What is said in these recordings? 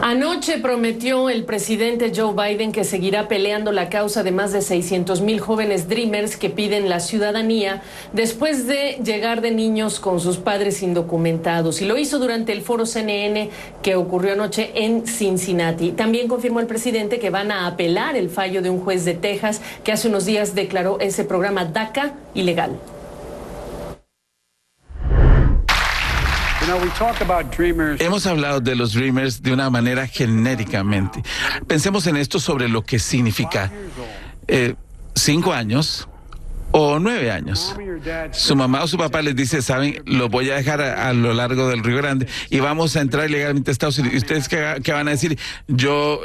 Anoche prometió el presidente Joe Biden que seguirá peleando la causa de más de 600,000 jóvenes Dreamers que piden la ciudadanía después de llegar de niños con sus padres indocumentados. Y lo hizo durante el foro CNN que ocurrió anoche en Cincinnati. También confirmó el presidente que van a apelar el fallo de un juez de Texas que hace unos días declaró ese programa DACA ilegal. Hemos hablado de los Dreamers de una manera genéricamente. Pensemos en esto sobre lo que significa 5 años o 9 años. Su mamá o su papá les dice, saben, lo voy a dejar a lo largo del Río Grande y vamos a entrar ilegalmente a Estados Unidos. ¿Y ustedes qué van a decir? Yo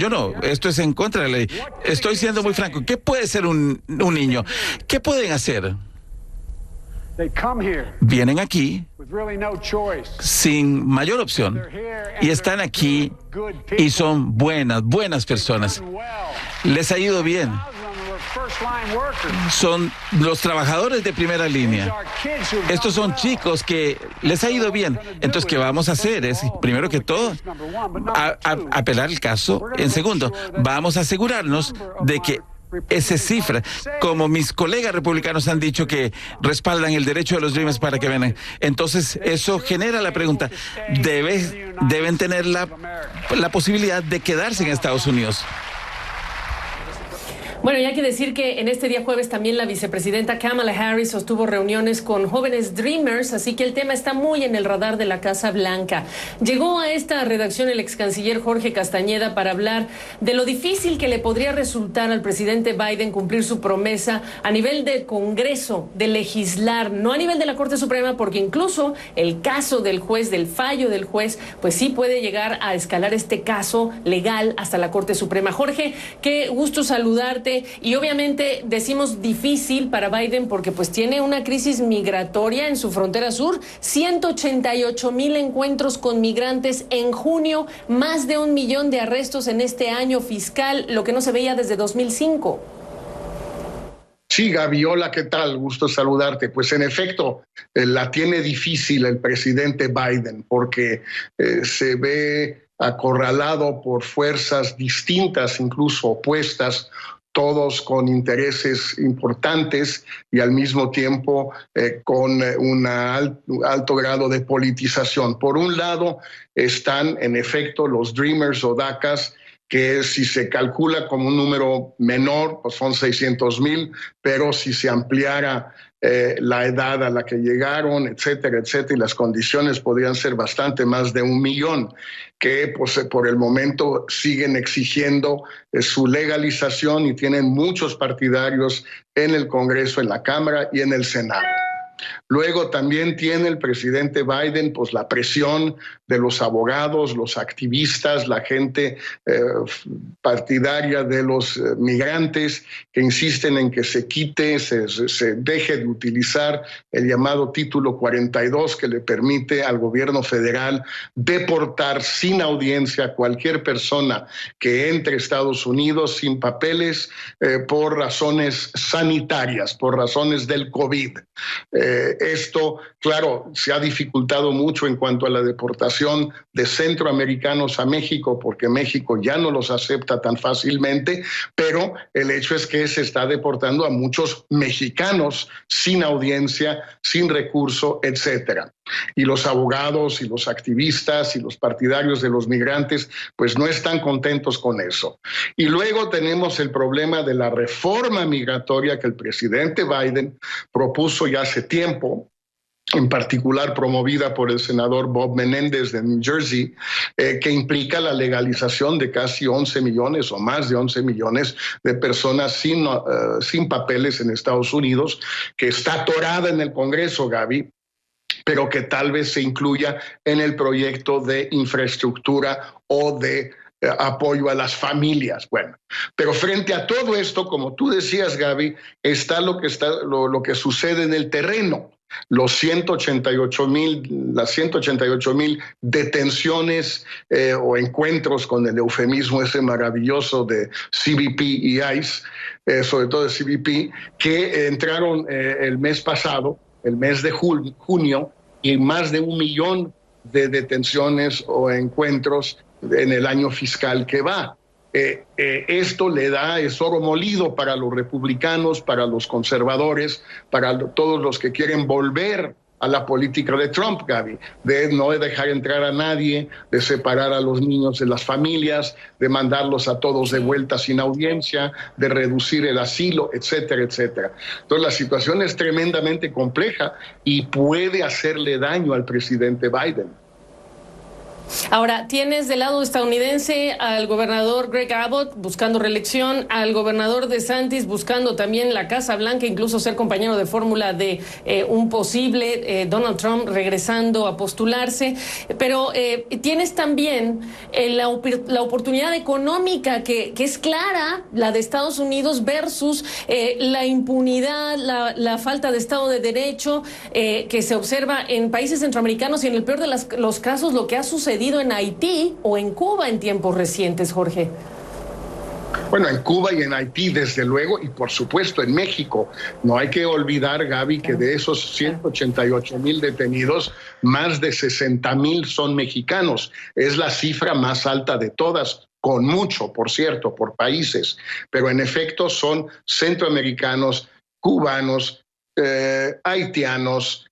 no, esto es en contra de la ley. Estoy siendo muy franco. ¿Qué puede ser un niño? ¿Qué pueden hacer? Vienen aquí sin mayor opción y están aquí y son buenas personas. Les ha ido bien. Son los trabajadores de primera línea. Estos son chicos que les ha ido bien. Entonces, ¿qué vamos a hacer? Es, primero que todo, apelar el caso. En segundo, vamos a asegurarnos de que esa cifra, como mis colegas republicanos han dicho que respaldan el derecho de los Dreamers para que vengan. Entonces, eso genera la pregunta, ¿deben tener la posibilidad de quedarse en Estados Unidos? Bueno, y hay que decir que en este día jueves también la vicepresidenta Kamala Harris sostuvo reuniones con jóvenes Dreamers, así que el tema está muy en el radar de la Casa Blanca. Llegó a esta redacción el ex canciller Jorge Castañeda para hablar de lo difícil que le podría resultar al presidente Biden cumplir su promesa a nivel de Congreso, de legislar, no a nivel de la Corte Suprema, porque incluso el caso del juez, del fallo del juez, pues sí puede llegar a escalar este caso legal hasta la Corte Suprema. Jorge, qué gusto saludarte. Y obviamente decimos difícil para Biden porque pues tiene una crisis migratoria en su frontera sur, 188,000 encuentros con migrantes en junio, más de 1 millón de arrestos en este año fiscal, lo que no se veía desde 2005. Sí, Gaby, hola, ¿qué tal? Gusto saludarte. Pues en efecto, la tiene difícil el presidente Biden porque se ve acorralado por fuerzas distintas, incluso opuestas, todos con intereses importantes y al mismo tiempo con un alto grado de politización. Por un lado están, en efecto, los Dreamers o DACAs, que si se calcula como un número menor, pues son 600,000, pero si se ampliara la edad a la que llegaron, etcétera, etcétera, y las condiciones podrían ser bastante más de 1 millón, que pues, por el momento siguen exigiendo su legalización y tienen muchos partidarios en el Congreso, en la Cámara y en el Senado. Luego también tiene el presidente Biden pues la presión de los abogados, los activistas, la gente partidaria de los migrantes que insisten en que se quite, se deje de utilizar el llamado Título 42 que le permite al gobierno federal deportar sin audiencia a cualquier persona que entre a Estados Unidos sin papeles por razones sanitarias, por razones del COVID. Esto, claro, se ha dificultado mucho en cuanto a la deportación de centroamericanos a México, porque México ya no los acepta tan fácilmente, pero el hecho es que se está deportando a muchos mexicanos sin audiencia, sin recurso, etcétera. Y los abogados y los activistas y los partidarios de los migrantes pues no están contentos con eso. Y luego tenemos el problema de la reforma migratoria que el presidente Biden propuso ya hace tiempo, en particular promovida por el senador Bob Menéndez de New Jersey, que implica la legalización de casi 11 millones o más de 11 millones de personas sin papeles en Estados Unidos, que está atorada en el Congreso, Gaby, pero que tal vez se incluya en el proyecto de infraestructura o de apoyo a las familias. Bueno, pero frente a todo esto, como tú decías, Gaby, está lo que sucede en el terreno. Las 188,000 detenciones o encuentros, con el eufemismo ese maravilloso de CBP y ICE, sobre todo de CBP, que entraron el mes pasado, el mes de junio, y más de 1 millón de detenciones o encuentros en el año fiscal que va. Esto es oro molido para los republicanos, para los conservadores, para todos los que quieren volver a la política de Trump, Gaby, de no dejar entrar a nadie, de separar a los niños de las familias, de mandarlos a todos de vuelta sin audiencia, de reducir el asilo, etcétera, etcétera. Entonces la situación es tremendamente compleja y puede hacerle daño al presidente Biden. Ahora, tienes del lado estadounidense al gobernador Greg Abbott buscando reelección, al gobernador DeSantis buscando también la Casa Blanca, incluso ser compañero de fórmula de un posible Donald Trump regresando a postularse. Pero tienes también la oportunidad económica que es clara, la de Estados Unidos versus la impunidad, la falta de Estado de Derecho que se observa en países centroamericanos y en el peor de los casos lo que ha sucedido en Haití o en Cuba en tiempos recientes, Jorge. Bueno, en Cuba y en Haití, desde luego, y por supuesto en México. No hay que olvidar, Gaby, que de esos 188,000 detenidos, más de 60,000 son mexicanos. Es la cifra más alta de todas, con mucho, por cierto, por países. Pero en efecto son centroamericanos, cubanos, haitianos,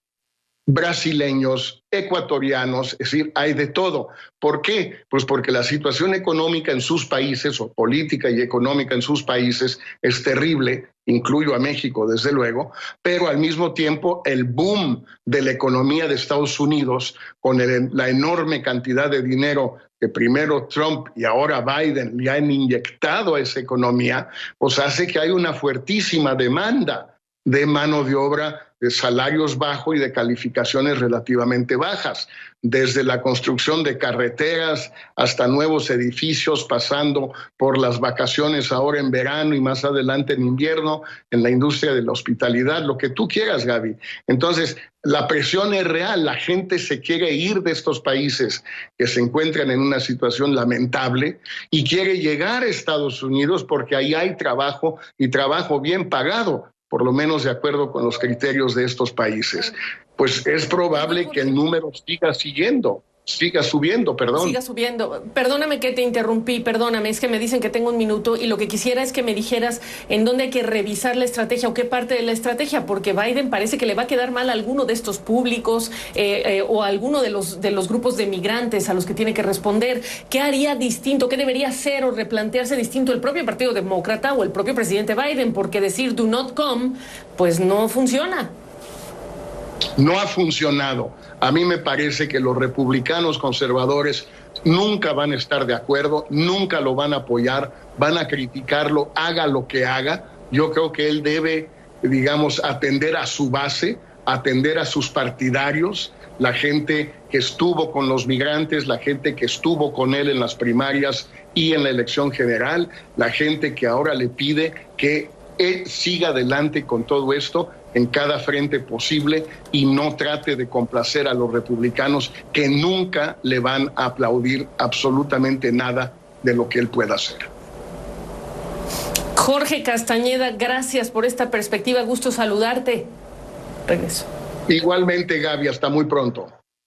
brasileños, ecuatorianos, es decir, hay de todo. ¿Por qué? Pues porque la situación económica en sus países, o política y económica en sus países, es terrible, incluyo a México, desde luego, pero al mismo tiempo el boom de la economía de Estados Unidos, con la enorme cantidad de dinero que primero Trump y ahora Biden le han inyectado a esa economía, pues hace que hay una fuertísima demanda de mano de obra de salarios bajos y de calificaciones relativamente bajas, desde la construcción de carreteras hasta nuevos edificios, pasando por las vacaciones ahora en verano y más adelante en invierno, en la industria de la hospitalidad, lo que tú quieras, Gaby. Entonces, la presión es real, la gente se quiere ir de estos países que se encuentran en una situación lamentable y quiere llegar a Estados Unidos porque ahí hay trabajo y trabajo bien pagado, por lo menos de acuerdo con los criterios de estos países. Pues es probable que el número siga subiendo, Siga subiendo. Perdóname que te interrumpí, perdóname, es que me dicen que tengo un minuto y lo que quisiera es que me dijeras en dónde hay que revisar la estrategia o qué parte de la estrategia, porque Biden parece que le va a quedar mal a alguno de estos públicos o a alguno de los grupos de migrantes a los que tiene que responder. ¿Qué haría distinto? ¿Qué debería hacer o replantearse distinto el propio Partido Demócrata o el propio presidente Biden? Porque decir do not come, pues no funciona. No ha funcionado. A mí me parece que los republicanos conservadores nunca van a estar de acuerdo, nunca lo van a apoyar, van a criticarlo, haga lo que haga. Yo creo que él debe, atender a su base, atender a sus partidarios, la gente que estuvo con los migrantes, la gente que estuvo con él en las primarias y en la elección general, la gente que ahora le pide que él siga adelante con todo esto en cada frente posible y no trate de complacer a los republicanos que nunca le van a aplaudir absolutamente nada de lo que él pueda hacer. Jorge Castañeda, gracias por esta perspectiva. Gusto saludarte. Regreso. Igualmente, Gaby, hasta muy pronto.